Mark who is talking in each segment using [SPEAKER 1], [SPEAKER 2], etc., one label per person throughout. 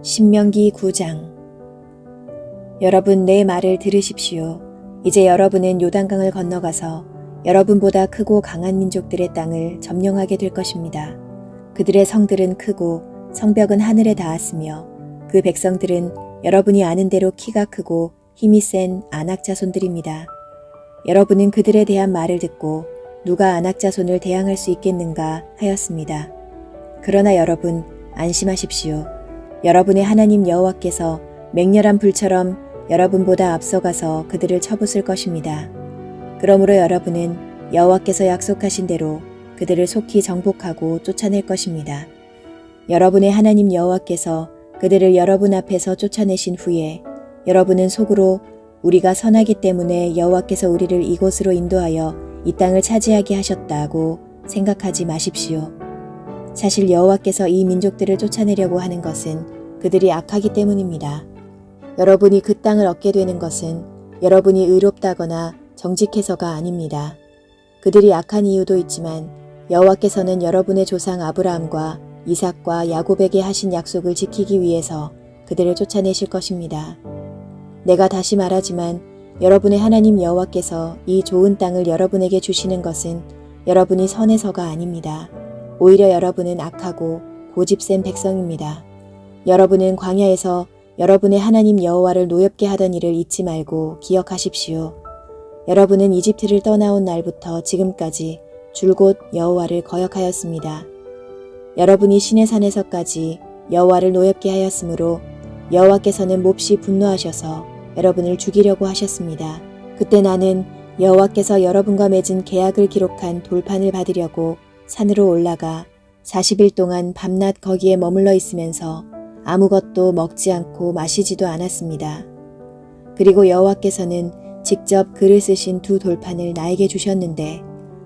[SPEAKER 1] 신명기 9장. 여러분, 내 말을 들으십시오. 이제 여러분은 요단강을 건너가서 여러분보다 크고 강한 민족들의 땅을 점령하게 될 것입니다. 그들의 성들은 크고 성벽은 하늘에 닿았으며 그 백성들은 여러분이 아는 대로 키가 크고 힘이 센 아낙 자손들입니다. 여러분은 그들에 대한 말을 듣고 누가 아낙 자손을 대항할 수 있겠는가 하였습니다. 그러나 여러분, 안심하십시오. 여러분의 하나님 여호와께서 맹렬한 불처럼 여러분보다 앞서가서 그들을 쳐부술 것입니다. 그러므로 여러분은 여호와께서 약속하신 대로 그들을 속히 정복하고 쫓아낼 것입니다. 여러분의 하나님 여호와께서 그들을 여러분 앞에서 쫓아내신 후에 여러분은 속으로 우리가 선하기 때문에 여호와께서 우리를 이곳으로 인도하여 이 땅을 차지하게 하셨다고 생각하지 마십시오. 사실 여호와께서 이 민족들을 쫓아내려고 하는 것은 그들이 악하기 때문입니다. 여러분이 그 땅을 얻게 되는 것은 여러분이 의롭다거나 정직해서가 아닙니다. 그들이 악한 이유도 있지만 여호와께서는 여러분의 조상 아브라함과 이삭과 야곱에게 하신 약속을 지키기 위해서 그들을 쫓아내실 것입니다. 내가 다시 말하지만 여러분의 하나님 여호와께서 이 좋은 땅을 여러분에게 주시는 것은 여러분이 선해서가 아닙니다. 오히려 여러분은 악하고 고집센 백성입니다. 여러분은 광야에서 여러분의 하나님 여호와를 노엽게 하던 일을 잊지 말고 기억하십시오. 여러분은 이집트를 떠나온 날부터 지금까지 줄곧 여호와를 거역하였습니다. 여러분이 시내산에서까지 여호와를 노엽게 하였으므로 여호와께서는 몹시 분노하셔서 여러분을 죽이려고 하셨습니다. 그때 나는 여호와께서 여러분과 맺은 계약을 기록한 돌판을 받으려고 산으로 올라가 40일 동안 밤낮 거기에 머물러 있으면서 아무것도 먹지 않고 마시지도 않았습니다. 그리고 여호와께서는 직접 글을 쓰신 두 돌판을 나에게 주셨는데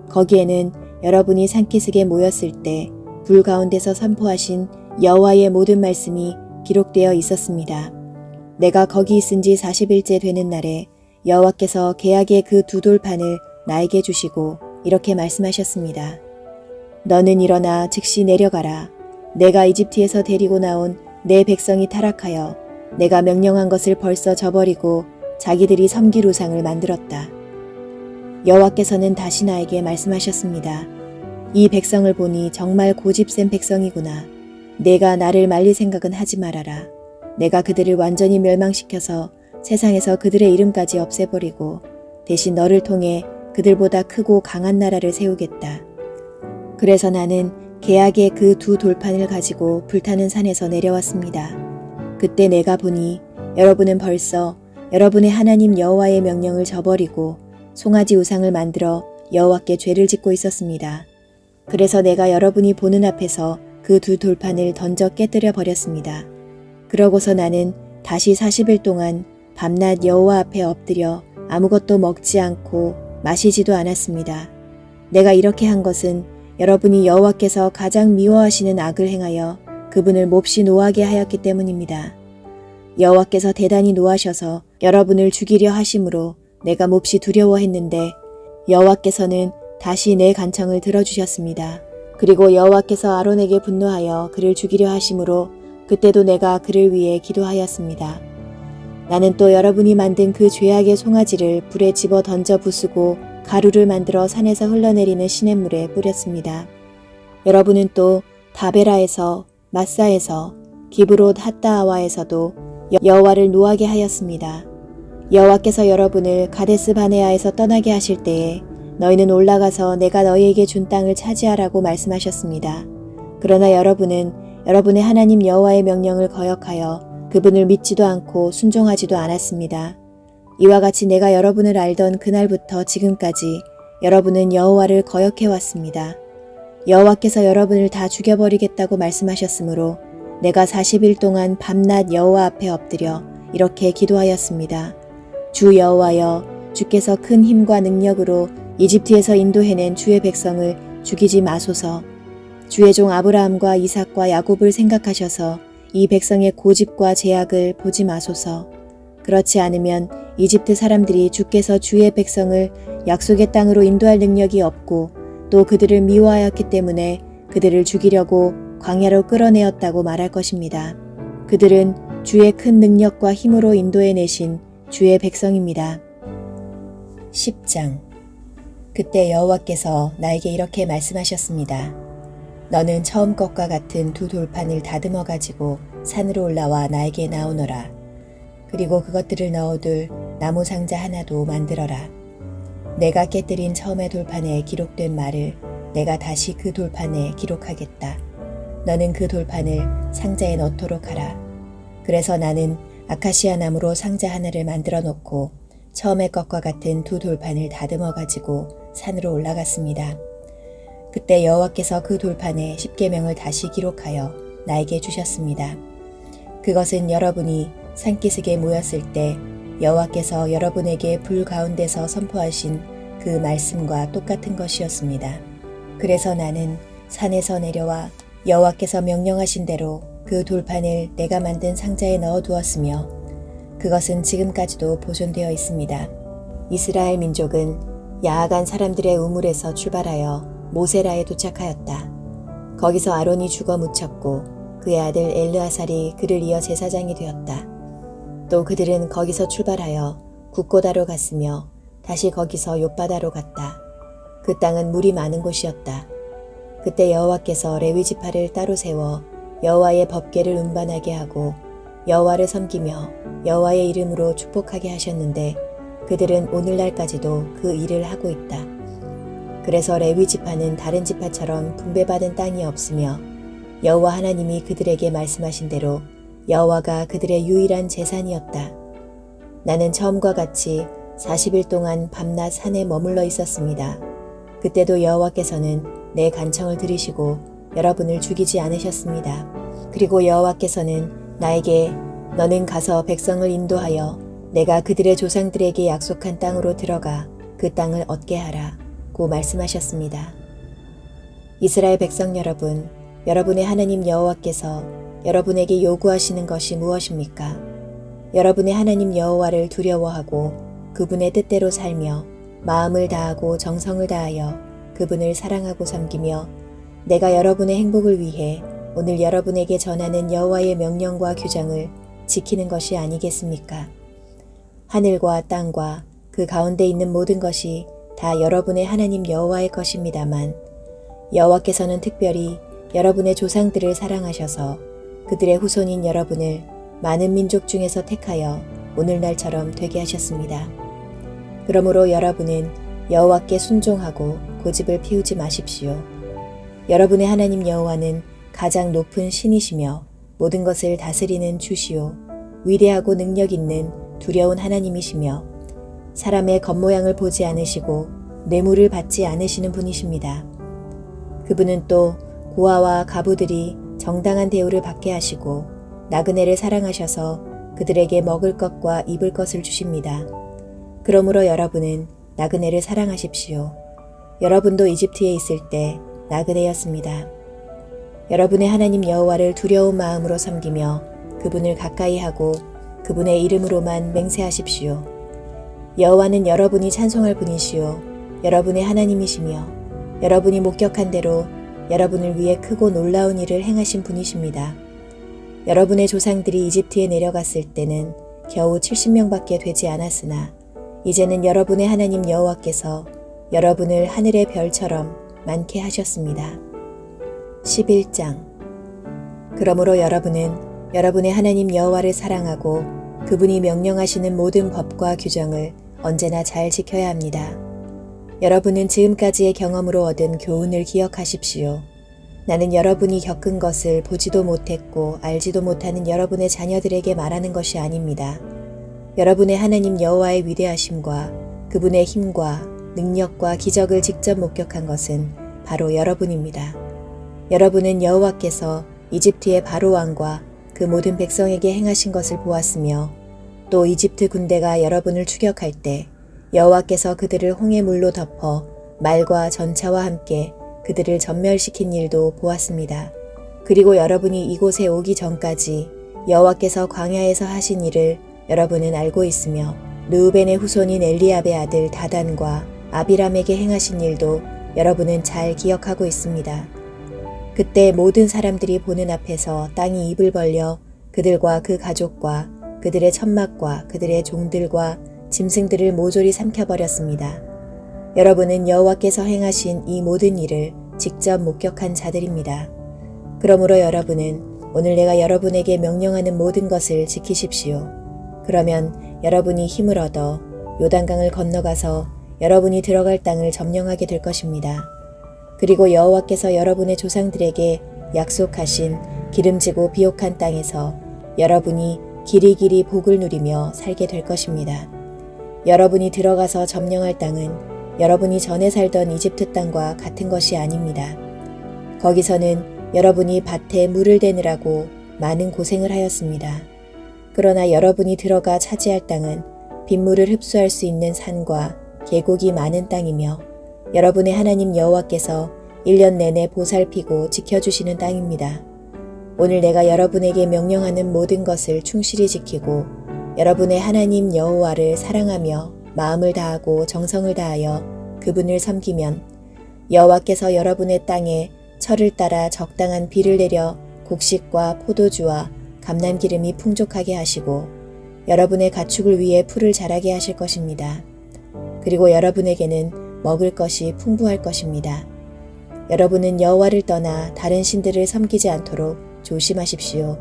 [SPEAKER 1] 거기에는 여러분이 산기슭에 모였을 때 불 가운데서 선포하신 여호와의 모든 말씀이 기록되어 있었습니다. 내가 거기 있은 지 40일째 되는 날에 여호와께서 계약의 그 두 돌판을 나에게 주시고 이렇게 말씀하셨습니다. 너는 일어나 즉시 내려가라. 내가 이집트에서 데리고 나온 내 백성이 타락하여 내가 명령한 것을 벌써 저버리고 자기들이 섬길 우상을 만들었다. 여호와께서는 다시 나에게 말씀하셨습니다. 이 백성을 보니 정말 고집센 백성이구나. 내가 나를 말릴 생각은 하지 말아라. 내가 그들을 완전히 멸망시켜서 세상에서 그들의 이름까지 없애버리고 대신 너를 통해 그들보다 크고 강한 나라를 세우겠다. 그래서 나는 계약의 그 두 돌판을 가지고 불타는 산에서 내려왔습니다. 그때 내가 보니 여러분은 벌써 여러분의 하나님 여호와의 명령을 저버리고 송아지 우상을 만들어 여호와께 죄를 짓고 있었습니다. 그래서 내가 여러분이 보는 앞에서 그 두 돌판을 던져 깨뜨려 버렸습니다. 그러고서 나는 다시 40일 동안 밤낮 여호와 앞에 엎드려 아무것도 먹지 않고 마시지도 않았습니다. 내가 이렇게 한 것은 여러분이 여호와께서 가장 미워하시는 악을 행하여 그분을 몹시 노하게 하였기 때문입니다. 여호와께서 대단히 노하셔서 여러분을 죽이려 하심으로 내가 몹시 두려워했는데 여호와께서는 다시 내 간청을 들어주셨습니다. 그리고 여호와께서 아론에게 분노하여 그를 죽이려 하심으로 그때도 내가 그를 위해 기도하였습니다. 나는 또 여러분이 만든 그 죄악의 송아지를 불에 집어 던져 부수고 가루를 만들어 산에서 흘러내리는 시냇물에 뿌렸습니다. 여러분은 또 다베라에서 마사에서 기브롯 핫다아와에서도 여호와를 노하게 하였습니다. 여호와께서 여러분을 가데스 바네아에서 떠나게 하실 때에 너희는 올라가서 내가 너희에게 준 땅을 차지하라고 말씀하셨습니다. 그러나 여러분은 여러분의 하나님 여호와의 명령을 거역하여 그분을 믿지도 않고 순종하지도 않았습니다. 이와 같이 내가 여러분을 알던 그날부터 지금까지 여러분은 여호와를 거역해왔습니다. 여호와께서 여러분을 다 죽여버리겠다고 말씀하셨으므로 내가 40일 동안 밤낮 여호와 앞에 엎드려 이렇게 기도하였습니다. 주 여호와여, 주께서 큰 힘과 능력으로 이집트에서 인도해낸 주의 백성을 죽이지 마소서. 주의 종 아브라함과 이삭과 야곱을 생각하셔서 이 백성의 고집과 제약을 보지 마소서. 그렇지 않으면 이집트 사람들이 주께서 주의 백성을 약속의 땅으로 인도할 능력이 없고 또 그들을 미워하였기 때문에 그들을 죽이려고 광야로 끌어내었다고 말할 것입니다. 그들은 주의 큰 능력과 힘으로 인도해내신 주의 백성입니다. 10장. 그때 여호와께서 나에게 이렇게 말씀하셨습니다. 너는 처음 것과 같은 두 돌판을 다듬어 가지고 산으로 올라와 나에게 나오너라. 그리고 그것들을 넣어둘 나무 상자 하나도 만들어라. 내가 깨뜨린 처음의 돌판에 기록된 말을 내가 다시 그 돌판에 기록하겠다. 너는 그 돌판을 상자에 넣도록 하라. 그래서 나는 아카시아 나무로 상자 하나를 만들어 놓고 처음의 것과 같은 두 돌판을 다듬어 가지고 산으로 올라갔습니다. 그때 여호와께서 그 돌판에 십계명을 다시 기록하여 나에게 주셨습니다. 그것은 여러분이 산기슭에 모였을 때 여호와께서 여러분에게 불 가운데서 선포하신 그 말씀과 똑같은 것이었습니다. 그래서 나는 산에서 내려와 여호와께서 명령하신 대로 그 돌판을 내가 만든 상자에 넣어두었으며 그것은 지금까지도 보존되어 있습니다. 이스라엘 민족은 야악한 사람들의 우물에서 출발하여 모세라에 도착하였다. 거기서 아론이 죽어 묻혔고 그의 아들 엘르아살이 그를 이어 제사장이 되었다. 또 그들은 거기서 출발하여 굽고다로 갔으며 다시 거기서 욥바다로 갔다. 그 땅은 물이 많은 곳이었다. 그때 여호와께서 레위 지파를 따로 세워 여호와의 법궤를 운반하게 하고 여호와를 섬기며 여호와의 이름으로 축복하게 하셨는데 그들은 오늘날까지도 그 일을 하고 있다. 그래서 레위 지파는 다른 지파처럼 분배받은 땅이 없으며 여호와 하나님이 그들에게 말씀하신 대로 여호와가 그들의 유일한 재산이었다. 나는 처음과 같이 40일 동안 밤낮 산에 머물러 있었습니다. 그때도 여호와께서는 내 간청을 들으시고 여러분을 죽이지 않으셨습니다. 그리고 여호와께서는 나에게 너는 가서 백성을 인도하여 내가 그들의 조상들에게 약속한 땅으로 들어가 그 땅을 얻게 하라 고 말씀하셨습니다. 이스라엘 백성 여러분, 여러분의 하나님 여호와께서 여러분에게 요구하시는 것이 무엇입니까? 여러분의 하나님 여호와를 두려워하고 그분의 뜻대로 살며 마음을 다하고 정성을 다하여 그분을 사랑하고 섬기며 내가 여러분의 행복을 위해 오늘 여러분에게 전하는 여호와의 명령과 규정을 지키는 것이 아니겠습니까? 하늘과 땅과 그 가운데 있는 모든 것이 다 여러분의 하나님 여호와의 것입니다만 여호와께서는 특별히 여러분의 조상들을 사랑하셔서 그들의 후손인 여러분을 많은 민족 중에서 택하여 오늘날처럼 되게 하셨습니다. 그러므로 여러분은 여호와께 순종하고 고집을 피우지 마십시오. 여러분의 하나님 여호와는 가장 높은 신이시며 모든 것을 다스리는 주시오. 위대하고 능력 있는 두려운 하나님이시며 사람의 겉모양을 보지 않으시고 뇌물을 받지 않으시는 분이십니다. 그분은 또 고아와 가부들이 정당한 대우를 받게 하시고 나그네를 사랑하셔서 그들에게 먹을 것과 입을 것을 주십니다. 그러므로 여러분은 나그네를 사랑하십시오. 여러분도 이집트에 있을 때 나그네였습니다. 여러분의 하나님 여호와를 두려운 마음으로 섬기며 그분을 가까이 하고 그분의 이름으로만 맹세하십시오. 여호와는 여러분이 찬송할 분이시요 여러분의 하나님이시며 여러분이 목격한 대로 여러분을 위해 크고 놀라운 일을 행하신 분이십니다. 여러분의 조상들이 이집트에 내려갔을 때는 겨우 70명밖에 되지 않았으나 이제는 여러분의 하나님 여호와께서 여러분을 하늘의 별처럼 많게 하셨습니다. 11장. 그러므로 여러분은 여러분의 하나님 여호와를 사랑하고 그분이 명령하시는 모든 법과 규정을 언제나 잘 지켜야 합니다. 여러분은 지금까지의 경험으로 얻은 교훈을 기억하십시오. 나는 여러분이 겪은 것을 보지도 못했고 알지도 못하는 여러분의 자녀들에게 말하는 것이 아닙니다. 여러분의 하나님 여호와의 위대하심과 그분의 힘과 능력과 기적을 직접 목격한 것은 바로 여러분입니다. 여러분은 여호와께서 이집트의 바로 왕과 그 모든 백성에게 행하신 것을 보았으며 또 이집트 군대가 여러분을 추격할 때 여호와께서 그들을 홍해 물로 덮어 말과 전차와 함께 그들을 전멸시킨 일도 보았습니다. 그리고 여러분이 이곳에 오기 전까지 여호와께서 광야에서 하신 일을 여러분은 알고 있으며 르우벤의 후손인 엘리압의 아들 다단과 아비람에게 행하신 일도 여러분은 잘 기억하고 있습니다. 그때 모든 사람들이 보는 앞에서 땅이 입을 벌려 그들과 그 가족과 그들의 천막과 그들의 종들과 짐승들을 모조리 삼켜버렸습니다. 여러분은 여호와께서 행하신 이 모든 일을 직접 목격한 자들입니다. 그러므로 여러분은 오늘 내가 여러분에게 명령하는 모든 것을 지키십시오. 그러면 여러분이 힘을 얻어 요단강을 건너가서 여러분이 들어갈 땅을 점령하게 될 것입니다. 그리고 여호와께서 여러분의 조상들에게 약속하신 기름지고 비옥한 땅에서 여러분이 길이길이 복을 누리며 살게 될 것입니다. 여러분이 들어가서 점령할 땅은 여러분이 전에 살던 이집트 땅과 같은 것이 아닙니다. 거기서는 여러분이 밭에 물을 대느라고 많은 고생을 하였습니다. 그러나 여러분이 들어가 차지할 땅은 빗물을 흡수할 수 있는 산과 계곡이 많은 땅이며 여러분의 하나님 여호와께서 1년 내내 보살피고 지켜주시는 땅입니다. 오늘 내가 여러분에게 명령하는 모든 것을 충실히 지키고 여러분의 하나님 여호와를 사랑하며 마음을 다하고 정성을 다하여 그분을 섬기면 여호와께서 여러분의 땅에 철을 따라 적당한 비를 내려 곡식과 포도주와 감람기름이 풍족하게 하시고 여러분의 가축을 위해 풀을 자라게 하실 것입니다. 그리고 여러분에게는 먹을 것이 풍부할 것입니다. 여러분은 여호와를 떠나 다른 신들을 섬기지 않도록 조심하십시오.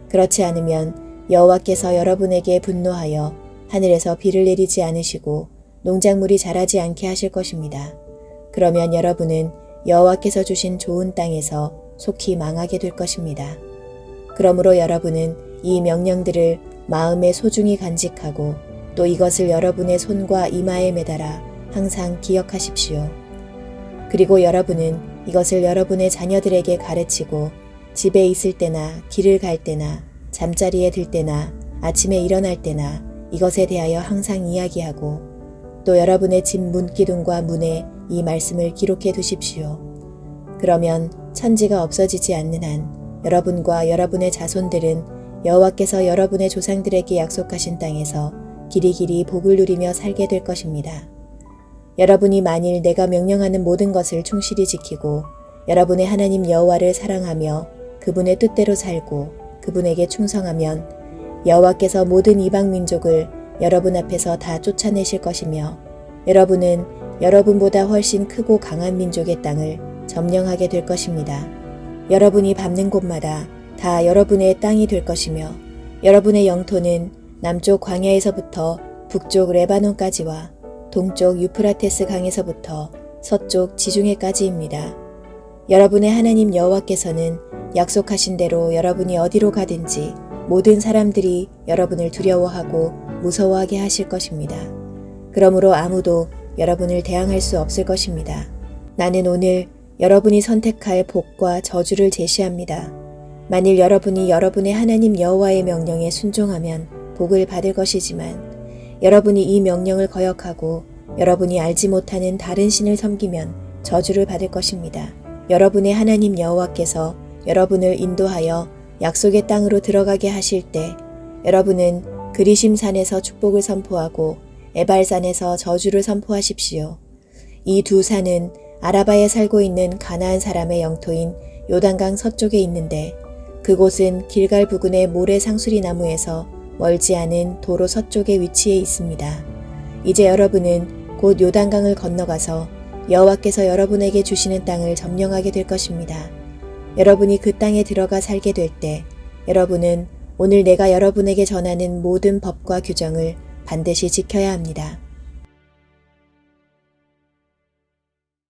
[SPEAKER 1] 그렇지 않으면 여호와께서 여러분에게 분노하여 하늘에서 비를 내리지 않으시고 농작물이 자라지 않게 하실 것입니다. 그러면 여러분은 여호와께서 주신 좋은 땅에서 속히 망하게 될 것입니다. 그러므로 여러분은 이 명령들을 마음에 소중히 간직하고 또 이것을 여러분의 손과 이마에 매달아 항상 기억하십시오. 그리고 여러분은 이것을 여러분의 자녀들에게 가르치고 집에 있을 때나 길을 갈 때나 잠자리에 들 때나 아침에 일어날 때나 이것에 대하여 항상 이야기하고 또 여러분의 집 문기둥과 문에 이 말씀을 기록해 두십시오. 그러면 천지가 없어지지 않는 한 여러분과 여러분의 자손들은 여호와께서 여러분의 조상들에게 약속하신 땅에서 길이길이 복을 누리며 살게 될 것입니다. 여러분이 만일 내가 명령하는 모든 것을 충실히 지키고 여러분의 하나님 여호와를 사랑하며 그분의 뜻대로 살고 그분에게 충성하면 여호와께서 모든 이방 민족을 여러분 앞에서 다 쫓아내실 것이며 여러분은 여러분보다 훨씬 크고 강한 민족의 땅을 점령하게 될 것입니다. 여러분이 밟는 곳마다 다 여러분의 땅이 될 것이며 여러분의 영토는 남쪽 광야에서부터 북쪽 레바논까지와 동쪽 유프라테스 강에서부터 서쪽 지중해까지입니다. 여러분의 하나님 여호와께서는 약속하신 대로 여러분이 어디로 가든지 모든 사람들이 여러분을 두려워하고 무서워하게 하실 것입니다. 그러므로 아무도 여러분을 대항할 수 없을 것입니다. 나는 오늘 여러분이 선택할 복과 저주를 제시합니다. 만일 여러분이 여러분의 하나님 여호와의 명령에 순종하면 복을 받을 것이지만 여러분이 이 명령을 거역하고 여러분이 알지 못하는 다른 신을 섬기면 저주를 받을 것입니다. 여러분의 하나님 여호와께서 여러분을 인도하여 약속의 땅으로 들어가게 하실 때 여러분은 그리심산에서 축복을 선포하고 에발산에서 저주를 선포하십시오. 이 두 산은 아라바에 살고 있는 가나안 사람의 영토인 요단강 서쪽에 있는데 그곳은 길갈 부근의 모래 상수리 나무에서 멀지 않은 도로 서쪽에 위치해 있습니다. 이제 여러분은 곧 요단강을 건너가서 여호와께서 여러분에게 주시는 땅을 점령하게 될 것입니다. 여러분이 그 땅에 들어가 살게 될 때 여러분은 오늘 내가 여러분에게 전하는 모든 법과 규정을 반드시 지켜야 합니다.